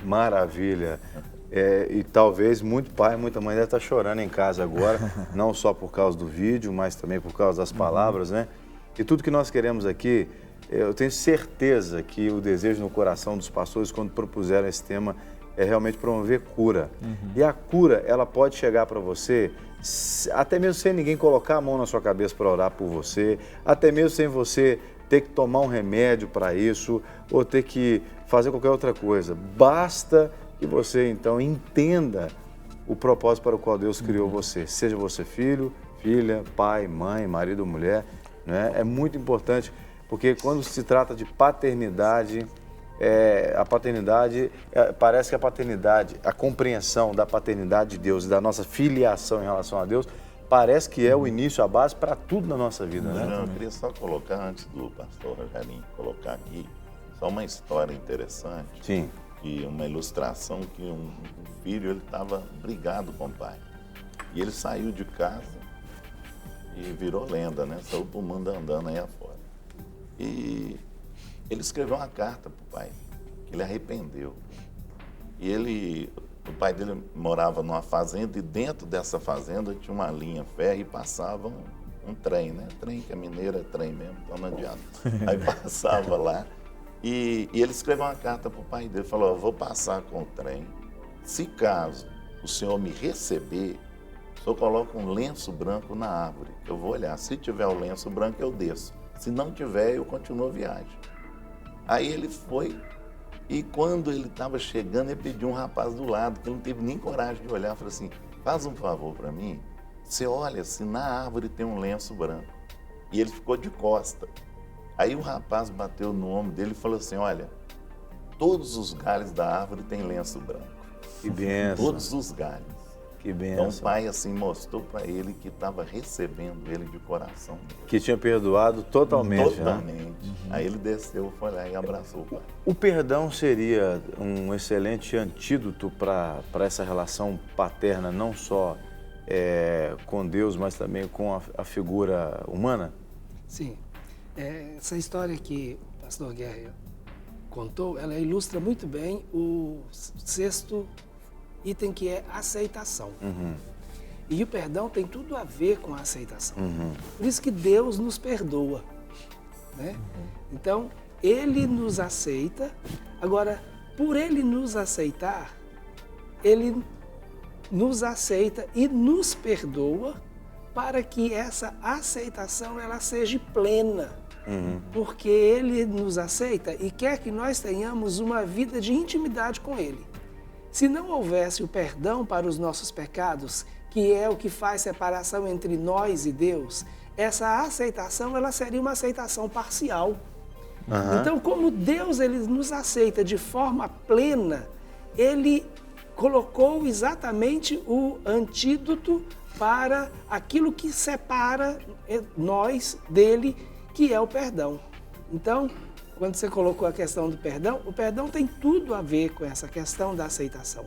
Maravilha. E talvez muito pai, muita mãe deve estar chorando em casa agora, não só por causa do vídeo, mas também por causa das palavras, né? E tudo que nós queremos aqui, eu tenho certeza que o desejo no coração dos pastores, quando propuseram esse tema, é realmente promover cura. E a cura, ela pode chegar para você, até mesmo sem ninguém colocar a mão na sua cabeça para orar por você, até mesmo sem você ter que tomar um remédio para isso, ou ter que fazer qualquer outra coisa. Basta que você, então, entenda o propósito para o qual Deus criou você. Seja você filho, filha, pai, mãe, marido, mulher, né? É muito importante, porque quando se trata de paternidade, parece que a paternidade, a compreensão da paternidade de Deus e da nossa filiação em relação a Deus, parece que é o início, a base para tudo na nossa vida, né? Não, eu queria só colocar, antes do pastor Rogerinho colocar aqui, só uma história interessante. Sim. E uma ilustração que um filho, ele estava brigado com o pai. E ele saiu de casa e virou lenda, né? Saiu pro mundo andando aí afora. E ele escreveu uma carta pro pai, que ele arrependeu. E o pai dele morava numa fazenda e dentro dessa fazenda tinha uma linha férrea e passava um trem, né? Trem que é mineiro, é trem mesmo, então não adianta. Aí passava lá e ele escreveu uma carta para o pai dele, falou, eu vou passar com o trem, se caso o senhor me receber, o senhor coloca um lenço branco na árvore, eu vou olhar, se tiver o lenço branco eu desço, se não tiver eu continuo a viagem. Aí ele foi. E quando ele estava chegando, ele pediu um rapaz do lado, que não teve nem coragem de olhar, falou assim, faz um favor para mim, você olha se na árvore tem um lenço branco. E ele ficou de costa. Aí o rapaz bateu no ombro dele e falou assim, olha, todos os galhos da árvore têm lenço branco. Que benção. Todos os galhos. Que benção. Então o pai assim mostrou para ele que estava recebendo ele de coração. Que tinha perdoado totalmente. Totalmente. Né? Aí ele desceu, foi lá e abraçou o pai. O perdão seria um excelente antídoto para essa relação paterna, não só com Deus, mas também com a figura humana? Sim. Essa história que o pastor Guerra contou, ela ilustra muito bem o sexto item, que é aceitação. E o perdão tem tudo a ver com a aceitação. Por isso que Deus nos perdoa, né? Então, Ele nos aceita. Agora, por Ele nos aceitar, Ele nos aceita e nos perdoa para que essa aceitação ela seja plena. Porque Ele nos aceita e quer que nós tenhamos uma vida de intimidade com Ele. Se não houvesse o perdão para os nossos pecados, que é o que faz separação entre nós e Deus, essa aceitação ela seria uma aceitação parcial. Então, como Deus ele nos aceita de forma plena, Ele colocou exatamente o antídoto para aquilo que separa nós dele, que é o perdão. Então, quando você colocou a questão do perdão, o perdão tem tudo a ver com essa questão da aceitação.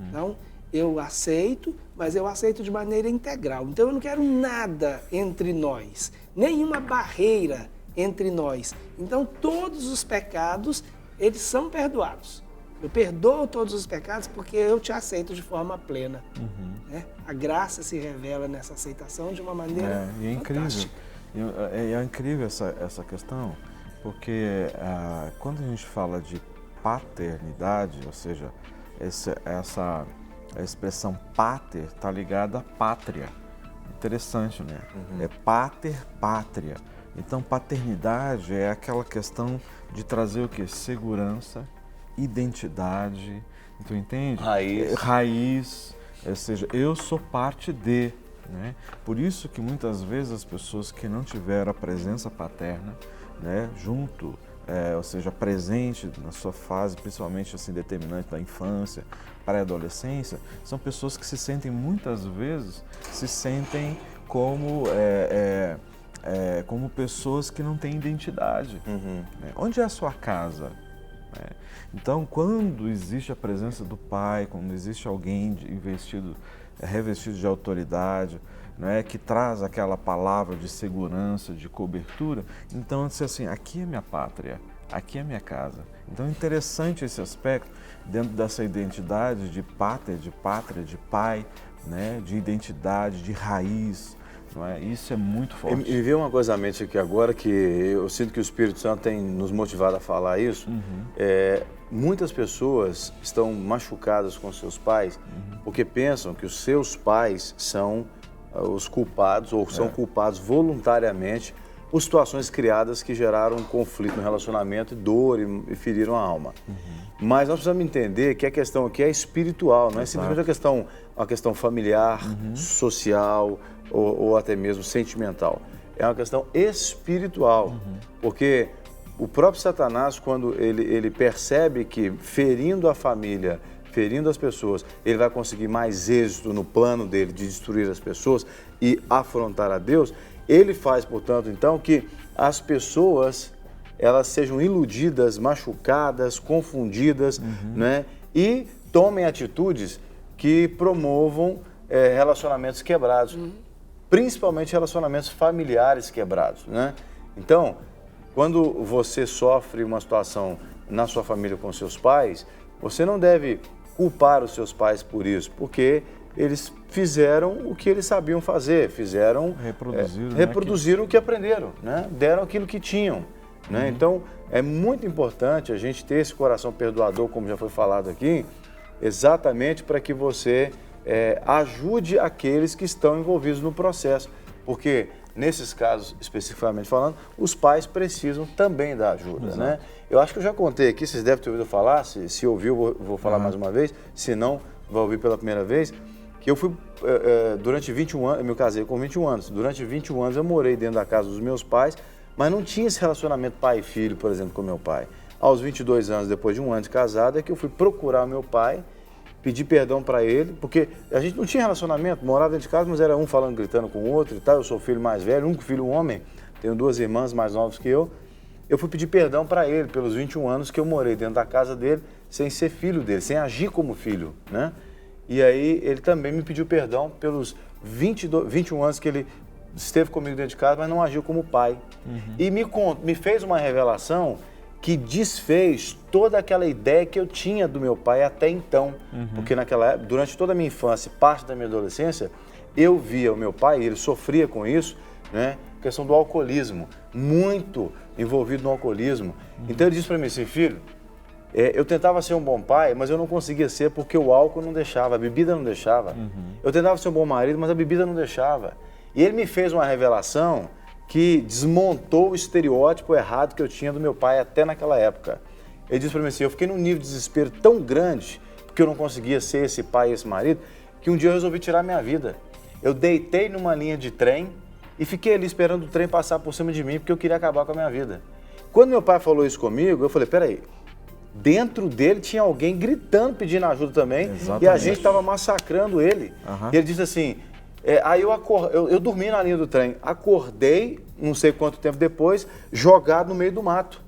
Então, eu aceito, mas eu aceito de maneira integral. Então, eu não quero nada entre nós, nenhuma barreira entre nós. Então, todos os pecados, eles são perdoados. Eu perdoo todos os pecados porque eu te aceito de forma plena. Né? A graça se revela nessa aceitação de uma maneira fantástica. É incrível essa questão, porque quando a gente fala de paternidade, ou seja, essa expressão pater está ligada à pátria. Interessante, né? É pater, pátria. Então, paternidade é aquela questão de trazer o quê? Segurança, identidade, então entende? Raiz, ou seja, eu sou parte de, né? Por isso que muitas vezes as pessoas que não tiveram a presença paterna, né, junto, ou seja, presente na sua fase, principalmente assim, determinante da infância, pré-adolescência, são pessoas que se sentem muitas vezes, como como pessoas que não têm identidade. Né? Onde é a sua casa? Então, quando existe a presença do pai, quando existe alguém revestido de autoridade, né, que traz aquela palavra de segurança, de cobertura, então, assim, aqui é minha pátria, aqui é minha casa. Então é interessante esse aspecto dentro dessa identidade de pater, de pátria, de pai, né? De identidade, de raiz. Não é? Isso é muito forte. Me veio uma coisa à mente aqui agora que eu sinto que o Espírito Santo tem nos motivado a falar isso. Muitas pessoas estão machucadas com seus pais porque pensam que os seus pais são os culpados ou são culpados voluntariamente por situações criadas que geraram um conflito no relacionamento, dor e feriram a alma. Mas nós precisamos entender que a questão aqui é espiritual, não é simplesmente uma questão familiar, social ou até mesmo sentimental. É uma questão espiritual, porque o próprio Satanás, quando ele percebe que ferindo a família, ferindo as pessoas, ele vai conseguir mais êxito no plano dele de destruir as pessoas e afrontar a Deus, ele faz, portanto, então, que as pessoas elas sejam iludidas, machucadas, confundidas, né? E tomem atitudes que promovam relacionamentos quebrados, principalmente relacionamentos familiares quebrados, né? Então, quando você sofre uma situação na sua família com seus pais, você não deve culpar os seus pais por isso, porque eles fizeram o que eles sabiam fazer, reproduziram o que aprenderam, né? Deram aquilo que tinham, né? Então, é muito importante a gente ter esse coração perdoador, como já foi falado aqui, exatamente para que você ajude aqueles que estão envolvidos no processo, porque nesses casos, especificamente falando, os pais precisam também da ajuda, né? Eu acho que eu já contei aqui, vocês devem ter ouvido falar, se ouviu, vou falar mais uma vez, se não, vai ouvir pela primeira vez, que eu fui, durante 21 anos, eu me casei com 21 anos, durante 21 anos eu morei dentro da casa dos meus pais, mas não tinha esse relacionamento pai e filho, por exemplo, com meu pai. Aos 22 anos, depois de um ano de casado, é que eu fui procurar meu pai, pedir perdão para ele, porque a gente não tinha relacionamento, morava dentro de casa, mas era um falando, gritando com o outro e tal. Eu sou o filho mais velho, único filho homem, tenho 2 irmãs mais novas que eu. Eu fui pedir perdão para ele pelos 21 anos que eu morei dentro da casa dele, sem ser filho dele, sem agir como filho, né? E aí ele também me pediu perdão pelos 21 anos que ele esteve comigo dentro de casa, mas não agiu como pai. E me fez uma revelação que desfez toda aquela ideia que eu tinha do meu pai até então. Porque naquela época, durante toda a minha infância e parte da minha adolescência, eu via o meu pai, ele sofria com isso, né? A questão do alcoolismo, muito envolvido no alcoolismo. Então ele disse para mim assim, filho, eu tentava ser um bom pai, mas eu não conseguia ser porque o álcool não deixava, a bebida não deixava. Eu tentava ser um bom marido, mas a bebida não deixava. E ele me fez uma revelação que desmontou o estereótipo errado que eu tinha do meu pai até naquela época. Ele disse para mim assim, eu fiquei num nível de desespero tão grande, porque eu não conseguia ser esse pai e esse marido, que um dia eu resolvi tirar minha vida. Eu deitei numa linha de trem e fiquei ali esperando o trem passar por cima de mim, porque eu queria acabar com a minha vida. Quando meu pai falou isso comigo, eu falei, peraí, dentro dele tinha alguém gritando, pedindo ajuda também, e a gente estava massacrando ele. E ele disse assim, aí eu dormi na linha do trem, acordei, não sei quanto tempo depois, jogado no meio do mato.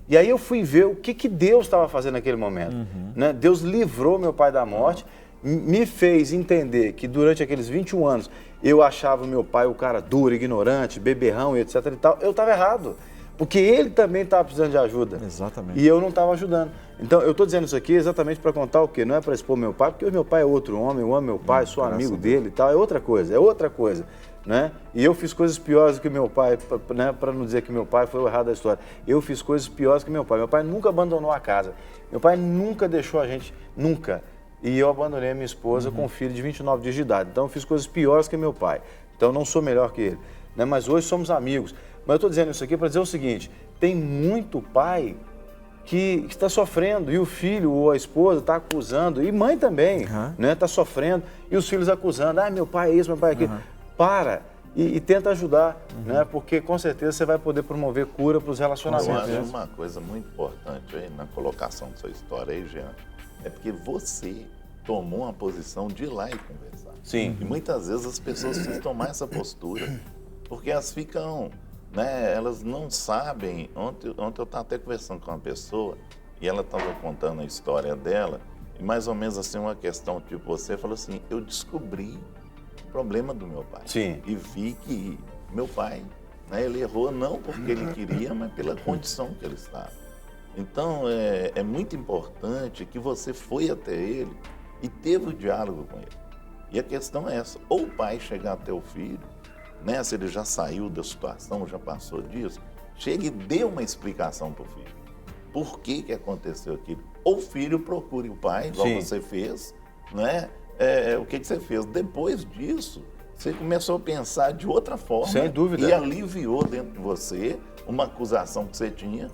E aí eu fui ver o que Deus estava fazendo naquele momento. Né? Deus livrou meu pai da morte, me fez entender que durante aqueles 21 anos eu achava o meu pai o cara duro, ignorante, beberrão e etc e tal. Eu estava errado, porque ele também estava precisando de ajuda. Exatamente. E eu não estava ajudando. Então eu estou dizendo isso aqui exatamente para contar o quê? Não é para expor meu pai, porque o meu pai é outro homem, eu amo meu pai, sou amigo dele e tal, é outra coisa, né? E eu fiz coisas piores do que meu pai, né? Para não dizer que meu pai foi o errado da história. Eu fiz coisas piores que meu pai. Meu pai nunca abandonou a casa. Meu pai nunca deixou a gente, nunca. E eu abandonei a minha esposa com um filho de 29 dias de idade. Então eu fiz coisas piores que meu pai. Então eu não sou melhor que ele, né? Mas hoje somos amigos. Mas eu estou dizendo isso aqui para dizer o seguinte, tem muito pai que está sofrendo e o filho ou a esposa está acusando, e mãe também, né? Está sofrendo e os filhos acusando, meu pai é isso, meu pai é aquilo. Para e tenta ajudar, né? Porque com certeza você vai poder promover cura para os relacionamentos. Eu acho uma coisa muito importante aí na colocação da sua história aí, Jean, é porque você tomou uma posição de ir lá e conversar. Sim. E muitas vezes as pessoas precisam tomar essa postura, porque elas ficam, né, elas não sabem. Ontem eu estava até conversando com uma pessoa e ela estava contando a história dela, e mais ou menos assim, uma questão tipo você falou assim, eu descobri o problema do meu pai. Sim. E vi que meu pai, né, ele errou não porque ele queria, mas pela condição que ele estava. Então, é muito importante que você foi até ele e teve o diálogo com ele. E a questão é essa, ou o pai chegar até o filho, né, se ele já saiu da situação, já passou disso, chega e dê uma explicação para o filho. Por que aconteceu aquilo? Ou o filho procure o pai, igual Sim. você fez, né? O que você fez? Depois disso, você começou a pensar de outra forma. Sem dúvida. E aliviou dentro de você uma acusação que você tinha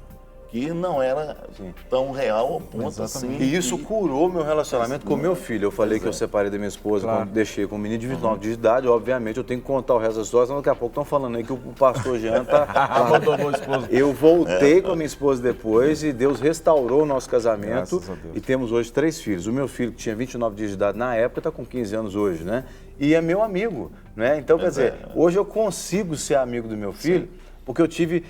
que não era tão real ao ponto assim. E isso curou meu relacionamento com meu filho. Eu falei que eu separei da minha esposa, Claro. quando deixei com um menino de 29 de idade. Obviamente, eu tenho que contar o resto da história, senão daqui a pouco estão falando aí que o pastor Jean tá... Abandonou a esposa. Eu voltei com a minha esposa depois e Deus restaurou o nosso casamento. Graças a Deus. E temos hoje 3 filhos. O meu filho, que tinha 29 dias de idade na época, está com 15 anos hoje, né? E é meu amigo, né? Então, quer dizer, hoje eu consigo ser amigo do meu filho, porque eu tive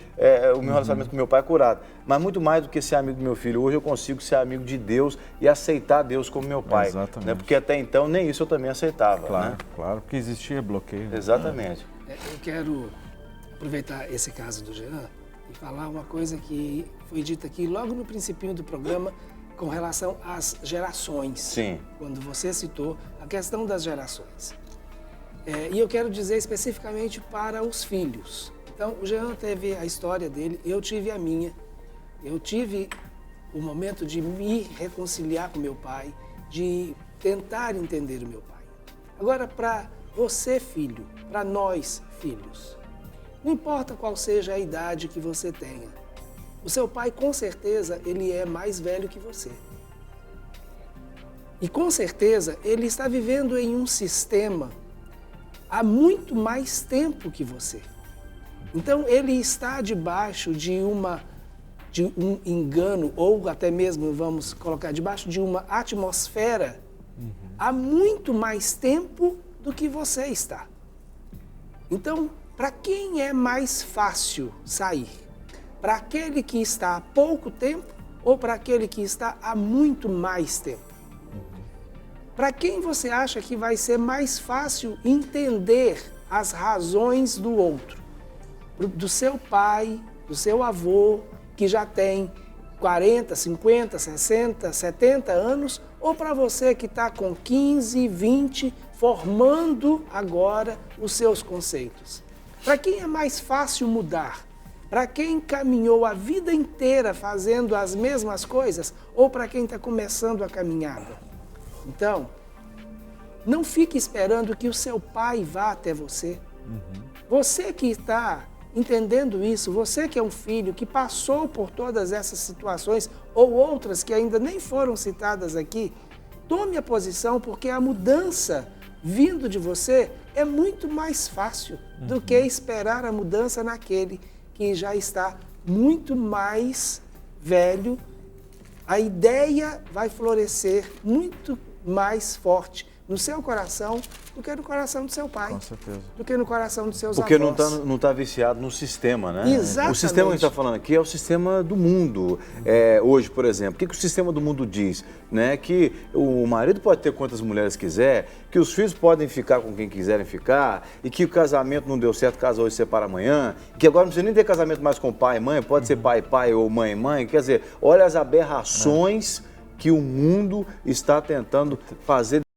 o meu relacionamento com meu pai curado. Mas muito mais do que ser amigo do meu filho, hoje eu consigo ser amigo de Deus e aceitar Deus como meu pai. Exatamente. Né? Porque até então nem isso eu também aceitava. Claro, Né? claro, porque existia bloqueio. Né? Exatamente. Eu quero aproveitar esse caso do Jean e falar uma coisa que foi dita aqui logo no principinho do programa com relação às gerações. Sim. Quando você citou a questão das gerações. E eu quero dizer especificamente para os filhos. Então, o Jean teve a história dele, eu tive a minha. Eu tive o momento de me reconciliar com meu pai, de tentar entender o meu pai. Agora, para você, filho, para nós, filhos, não importa qual seja a idade que você tenha, o seu pai, com certeza, ele é mais velho que você. E, com certeza, ele está vivendo em um sistema há muito mais tempo que você. Então, ele está debaixo de um engano, ou até mesmo, vamos colocar, debaixo de uma atmosfera há muito mais tempo do que você está. Então, para quem é mais fácil sair? Para aquele que está há pouco tempo ou para aquele que está há muito mais tempo? Para quem você acha que vai ser mais fácil entender as razões do outro? Do seu pai, do seu avô, que já tem 40, 50, 60, 70 anos, ou para você que está com 15, 20, formando agora os seus conceitos? Para quem é mais fácil mudar? Para quem caminhou a vida inteira fazendo as mesmas coisas, ou para quem está começando a caminhada? Então, não fique esperando que o seu pai vá até você. Você que está entendendo isso, você que é um filho que passou por todas essas situações ou outras que ainda nem foram citadas aqui, tome a posição, porque a mudança vindo de você é muito mais fácil do que esperar a mudança naquele que já está muito mais velho. A ideia vai florescer muito mais forte no seu coração do que no coração do seu pai. Com certeza. Do que no coração dos seus Porque avós. não tá viciado no sistema, né? Exatamente. O sistema que a gente está falando aqui é o sistema do mundo. Hoje, por exemplo, o que o sistema do mundo diz? Né? Que o marido pode ter quantas mulheres quiser, que os filhos podem ficar com quem quiserem ficar, e que o casamento não deu certo, casa hoje separa amanhã, que agora não precisa nem ter casamento mais com pai e mãe, pode ser pai e pai ou mãe e mãe. Quer dizer, olha as aberrações que o mundo está tentando fazer